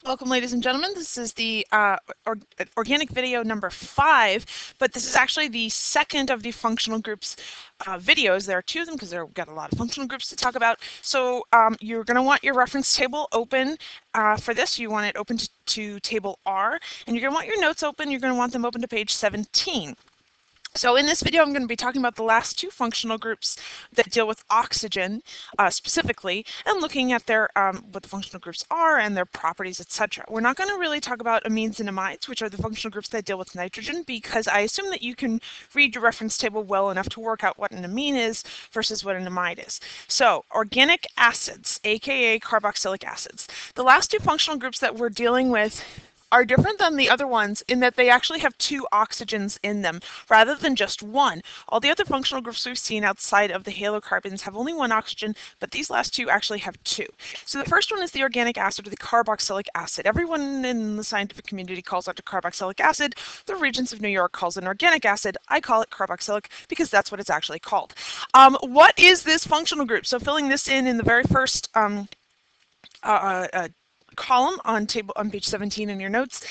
Welcome, ladies and gentlemen. This is the organic video number 5, but this is actually the second of the functional groups videos. There are 2 of them because we've got a lot of functional groups to talk about. So you're going to want your reference table open for this. You want it open to table R, and you're going to want your notes open. You're going to want them open to page 17. So in this video, I'm going to be talking about the last 2 functional groups that deal with oxygen specifically, and looking at their what the functional groups are and their properties, etc. We're not going to really talk about amines and amides, which are the functional groups that deal with nitrogen, because I assume that you can read your reference table well enough to work out what an amine is versus what an amide is. So organic acids, aka carboxylic acids. The last 2 functional groups that we're dealing with are different than the other ones in that they actually have 2 oxygens in them rather than just 1. All the other functional groups we've seen outside of the halocarbons have only 1 oxygen, but these last 2 actually have 2. So the first one is the organic acid, or the carboxylic acid. Everyone in the scientific community calls it a carboxylic acid. The Regents of New York calls it an organic acid. I call it carboxylic because that's what it's actually called. What is this functional group? So filling this in the very first column on page 17 in your notes.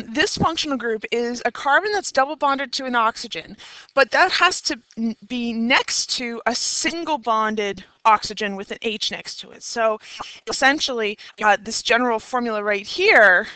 This functional group is a carbon that's double bonded to an oxygen, but that has to be next to a single bonded oxygen with an H next to it. So essentially, this general formula right here,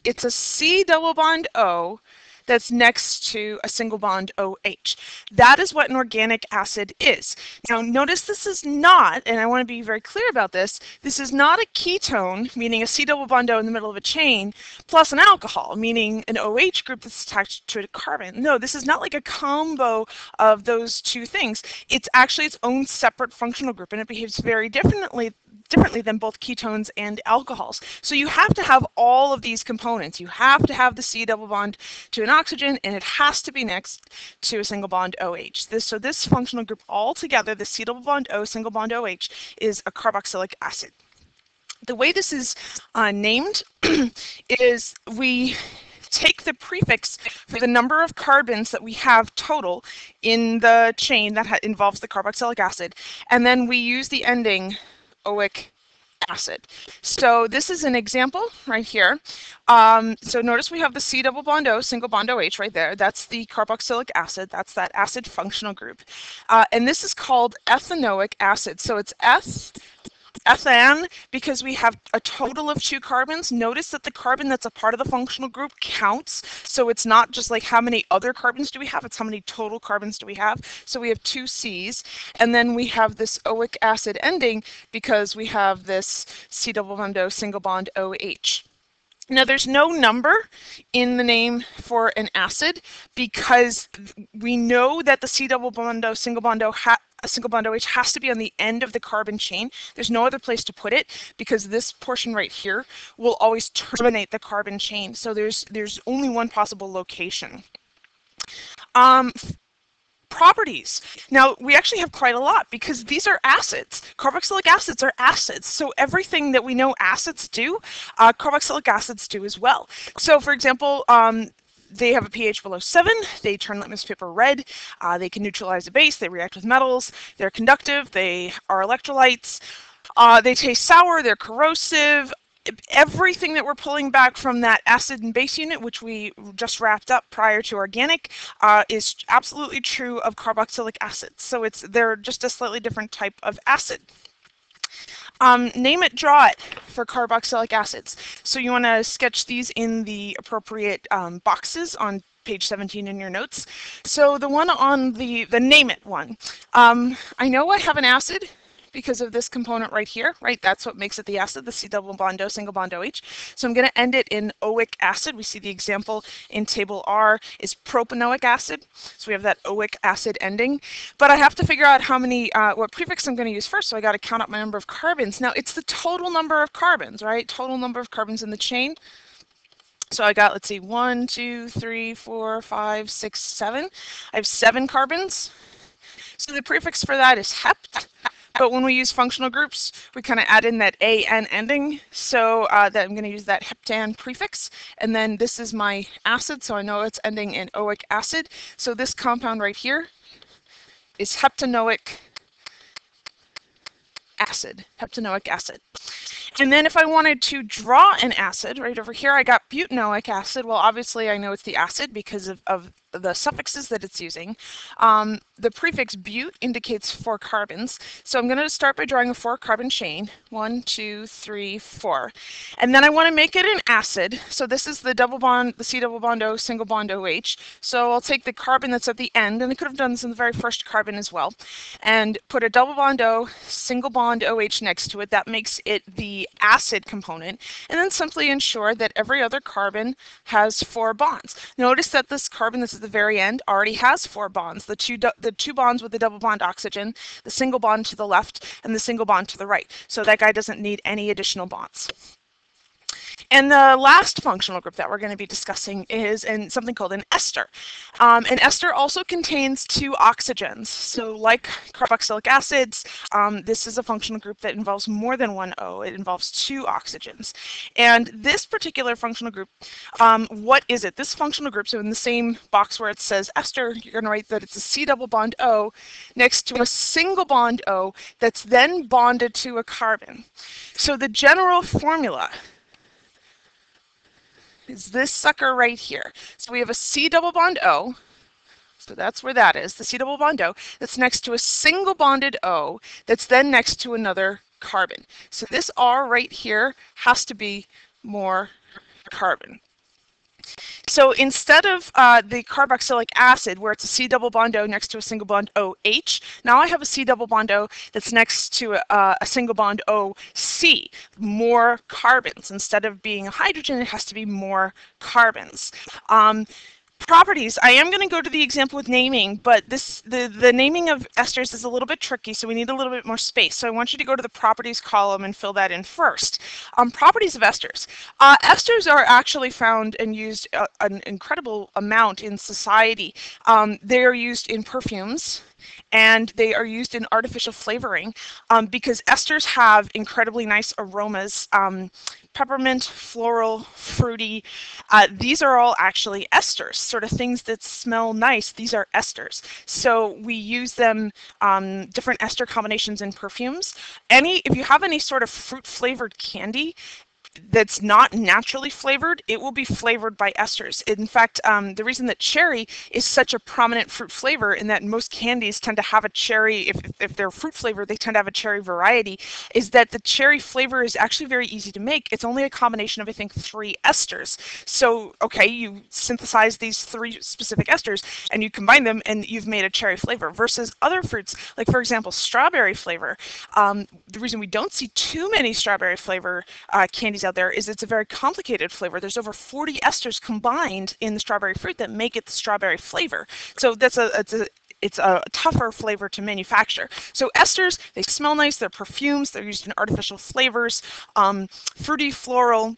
it's a C double bond O that's next to a single bond OH. That is what an organic acid is. Now notice this is not, and I want to be very clear about this, this is not a ketone, meaning a C double bond O in the middle of a chain, plus an alcohol, meaning an OH group that's attached to a carbon. No, this is not like a combo of those 2 things. It's actually its own separate functional group, and it behaves very differently than both ketones and alcohols. So you have to have all of these components. You have to have the C double bond to an oxygen, and it has to be next to a single bond OH. So this functional group altogether, the C double bond O, single bond OH, is a carboxylic acid. The way this is named is we take the prefix for the number of carbons that we have total in the chain that involves the carboxylic acid, and then we use the ending oic acid. So this is an example right here. So notice we have the C double bond O, single bond OH right there. That's the carboxylic acid. That's that acid functional group. And this is called ethanoic acid. So it's ethan because we have a total of 2 carbons. Notice that the carbon that's a part of the functional group counts. So it's not just like how many other carbons do we have, it's how many total carbons do we have. So we have 2 C's, and then we have this oic acid ending because we have this C double bond O, single bond OH. Now there's no number in the name for an acid because we know that the C double bond O, single bond O, a single bond OH has to be on the end of the carbon chain. There's no other place to put it because this portion right here will always terminate the carbon chain. So there's only one possible location. Properties. Now, we actually have quite a lot because these are acids. Carboxylic acids are acids. So everything that we know acids do, carboxylic acids do as well. So for example, they have a pH below 7, they turn litmus paper red, they can neutralize a base, they react with metals, they're conductive, they are electrolytes, they taste sour, they're corrosive. Everything that we're pulling back from that acid and base unit, which we just wrapped up prior to organic, is absolutely true of carboxylic acids. So they're just a slightly different type of acid. Name it, draw it for carboxylic acids. So you want to sketch these in the appropriate boxes on page 17 in your notes. So the one on the name it one. I know I have an acid because of this component right here, right? That's what makes it the acid, the C double bond O, single bond OH. So I'm going to end it in oic acid. We see the example in table R is propanoic acid. So we have that oic acid ending. But I have to figure out how many, what prefix I'm going to use first. So I got to count up my number of carbons. Now it's the total number of carbons, right? Total number of carbons in the chain. So I got, let's see, 1, 2, 3, 4, 5, 6, 7. I have 7 carbons. So the prefix for that is hept. But when we use functional groups, we kind of add in that AN ending. So that I'm going to use that heptan prefix. And then this is my acid, so I know it's ending in oic acid. So this compound right here is heptanoic acid, heptanoic acid. And then if I wanted to draw an acid, right over here I got butanoic acid. Well, obviously I know it's the acid because of the suffixes that it's using. The prefix but indicates 4 carbons. So I'm going to start by drawing a 4-carbon chain. 1, 2, 3, 4. And then I want to make it an acid. So this is the double bond, the C double bond O, single bond OH. So I'll take the carbon that's at the end, and I could have done this in the very first carbon as well, and put a double bond O, single bond OH next to it. That makes it the acid component. And then simply ensure that every other carbon has 4 bonds. Notice that this carbon that's at the very end already has 4 bonds. The two bonds with the double bond oxygen, the single bond to the left, and the single bond to the right. So that guy doesn't need any additional bonds. And the last functional group that we're going to be discussing is something called an ester. An ester also contains 2 oxygens. So like carboxylic acids, this is a functional group that involves more than 1 O. It involves 2 oxygens. And this particular functional group, what is it? This functional group, so in the same box where it says ester, you're going to write that it's a C double bond O next to a single bond O that's then bonded to a carbon. So the general formula is this sucker right here. So we have a C double bond O, so that's where that is, the C double bond O, that's next to a single bonded O, that's then next to another carbon. So this R right here has to be more carbon. So instead of the carboxylic acid, where it's a C double bond O next to a single bond OH, now I have a C double bond O that's next to a single bond OC, more carbons. Instead of being a hydrogen, it has to be more carbons. Properties, I am going to go to the example with naming, but the naming of esters is a little bit tricky, so we need a little bit more space. So I want you to go to the properties column and fill that in first. Properties of esters. Esters are actually found and used an incredible amount in society. They are used in perfumes, and they are used in artificial flavoring because esters have incredibly nice aromas. Peppermint, floral, fruity. These are all actually esters, sort of things that smell nice. These are esters. So we use them, different ester combinations in perfumes. If you have any sort of fruit flavored candy that's not naturally flavored, it will be flavored by esters. In fact, the reason that cherry is such a prominent fruit flavor, in that most candies tend to have a cherry, if they're fruit flavored, they tend to have a cherry variety, is that the cherry flavor is actually very easy to make. It's only a combination of, I think, 3 esters. So, okay, you synthesize these 3 specific esters and you combine them and you've made a cherry flavor, versus other fruits, like for example, strawberry flavor. The reason we don't see too many strawberry flavor candies out there is it's a very complicated flavor. There's over 40 esters combined in the strawberry fruit that make it the strawberry flavor. So it's a tougher flavor to manufacture. So esters, they smell nice, they're perfumes, they're used in artificial flavors, fruity, floral,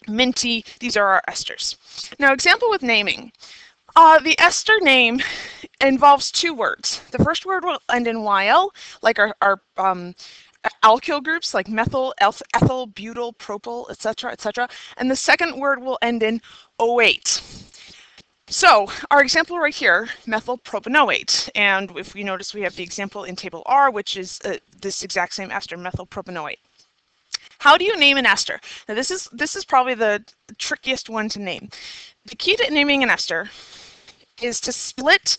minty, these are our esters. Now, example with naming. The ester name involves 2 words. The first word will end in YL, like our alkyl groups like methyl, ethyl, butyl, propyl, etc., etc. And the second word will end in O8. So our example right here, methylpropanoate. And if we notice, we have the example in table R, which is this exact same ester, methylpropanoate. How do you name an ester? Now this is probably the trickiest one to name. The key to naming an ester is to split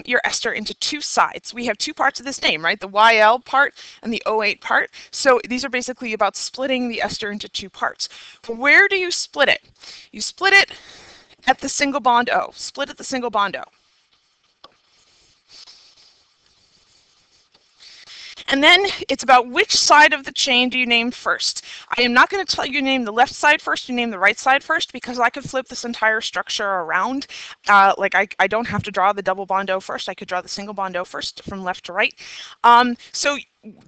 your ester into 2 sides. We have 2 parts of this name, right? The YL part and the O8 part. So these are basically about splitting the ester into 2 parts. Where do you split it? You split it at the single bond O. Split at the single bond O. And then it's about which side of the chain do you name first. I am not going to tell you name the left side first, you name the right side first, because I could flip this entire structure around. Like I don't have to draw the double bond O first, I could draw the single bond O first from left to right. So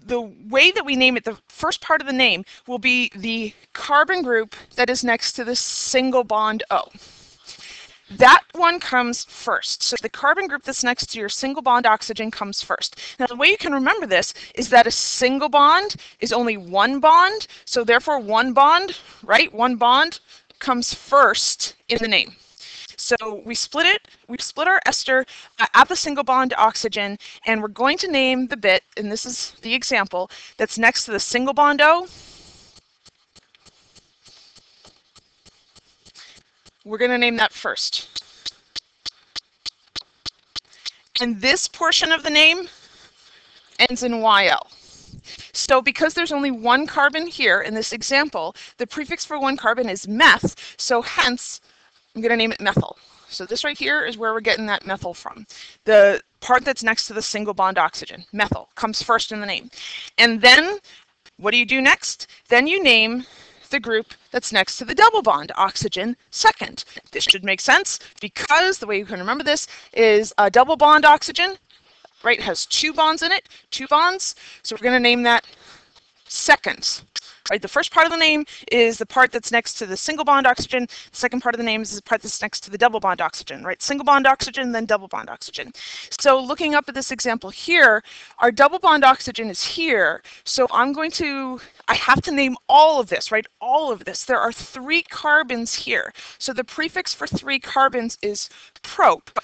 the way that we name it, the first part of the name will be the carbon group that is next to the single bond O. That one comes first. So the carbon group that's next to your single bond oxygen comes first. Now the way you can remember this is that a single bond is only 1 bond. So therefore 1 bond, right? 1 bond comes first in the name. So we split it, we split our ester at the single bond oxygen, and we're going to name the bit, and this is the example, that's next to the single bond O. We're going to name that first. And this portion of the name ends in YL. So because there's only one carbon here in this example, the prefix for one carbon is meth, so hence I'm going to name it methyl. So this right here is where we're getting that methyl from. The part that's next to the single bond oxygen, methyl, comes first in the name. And then what do you do next? Then you name the group that's next to the double bond oxygen second. This should make sense because the way you can remember this is a double bond oxygen, right, has two bonds in it, two bonds, so we're going to name that second. Right, the first part of the name is the part that's next to the single bond oxygen. The second part of the name is the part that's next to the double bond oxygen, right? Single bond oxygen, then double bond oxygen. So looking up at this example here, our double bond oxygen is here. So I have to name all of this, right? All of this. There are 3 carbons here. So the prefix for 3 carbons is prop.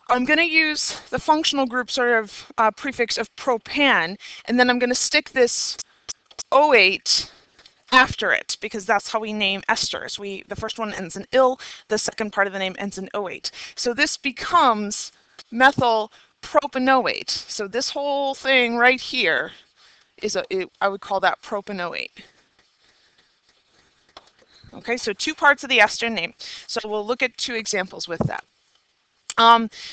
I'm going to use the functional group sort of prefix of propan, and then I'm going to stick this O8 after it, because that's how we name esters. The first one ends in ill, the second part of the name ends in O8. So this becomes methyl propanoate. So this whole thing right here is I would call that propanoate. Okay, so 2 parts of the ester name. So we'll look at 2 examples with that.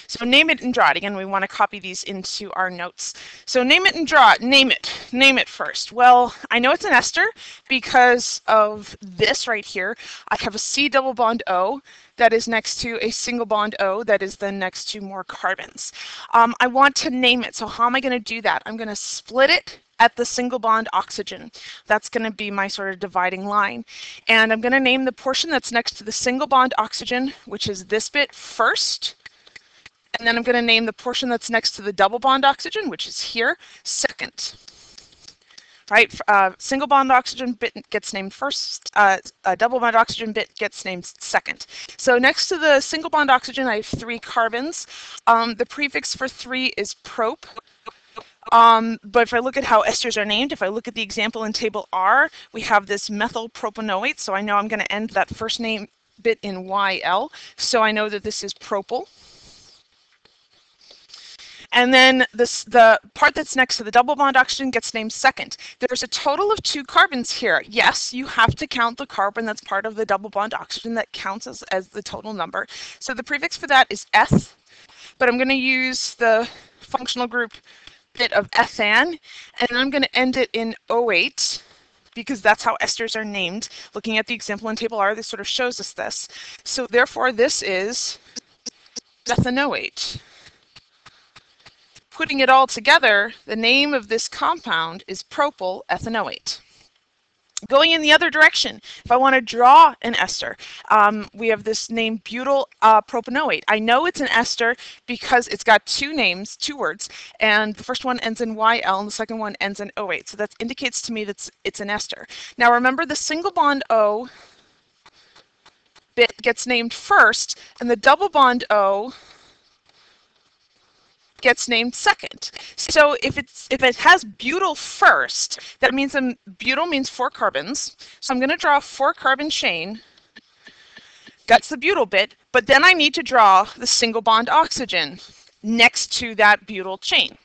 So name it and draw it. Again, we want to copy these into our notes. So name it and draw it. Name it first. Well, I know it's an ester because of this right here. I have a C double bond O that is next to a single bond O that is then next to more carbons. I want to name it. So how am I going to do that? I'm going to split it at the single bond oxygen. That's going to be my sort of dividing line. And I'm going to name the portion that's next to the single bond oxygen, which is this bit, first. And then I'm going to name the portion that's next to the double bond oxygen, which is here, second. Right? Single bond oxygen bit gets named first. A double bond oxygen bit gets named second. So next to the single bond oxygen, I have 3 carbons. The prefix for 3 is prop. But if I look at how esters are named, if I look at the example in table R, we have this methyl propanoate. So I know I'm going to end that first name bit in YL. So I know that this is propyl. And then the part that's next to the double bond oxygen gets named second. There's a total of 2 carbons here. Yes, you have to count the carbon that's part of the double bond oxygen. That counts as the total number. So the prefix for that is eth, but I'm going to use the functional group bit of ethan, and I'm going to end it in O8, because that's how esters are named. Looking at the example in table R, this sort of shows us this. So therefore, this is ethanoate. Putting it all together, the name of this compound is propyl ethanoate. Going in the other direction, if I want to draw an ester, we have this name butyl propanoate. I know it's an ester because it's got 2 names, 2 words, and the first one ends in YL and the second one ends in O8. So that indicates to me that it's an ester. Now remember, the single bond O bit gets named first, and the double bond O gets named second. So if it has butyl first, that means butyl means 4 carbons. So I'm going to draw a 4 carbon chain. That's the butyl bit, but then I need to draw the single bond oxygen next to that butyl chain.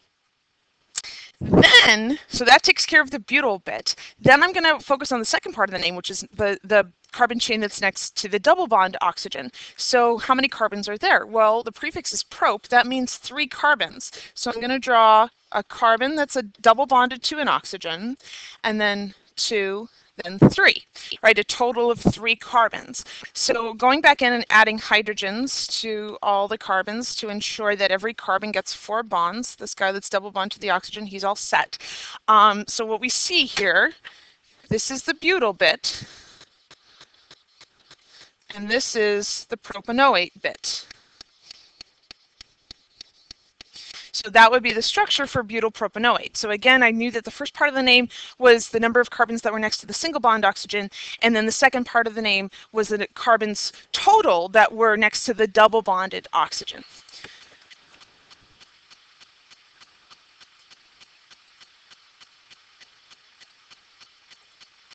Then, so that takes care of the butyl bit. Then I'm going to focus on the second part of the name, which is the carbon chain that's next to the double bond oxygen. So how many carbons are there? Well, the prefix is prop. That means 3 carbons. So I'm going to draw a carbon that's a double bonded to an oxygen, and then 2, then 3, right? A total of 3 carbons. So going back in and adding hydrogens to all the carbons to ensure that every carbon gets 4 bonds. This guy that's double bonded to the oxygen, he's all set. So what we see here, this is the butyl bit, and this is the propanoate bit. So that would be the structure for butyl propanoate. So again, I knew that the first part of the name was the number of carbons that were next to the single bond oxygen, and then the second part of the name was the carbons total that were next to the double bonded oxygen.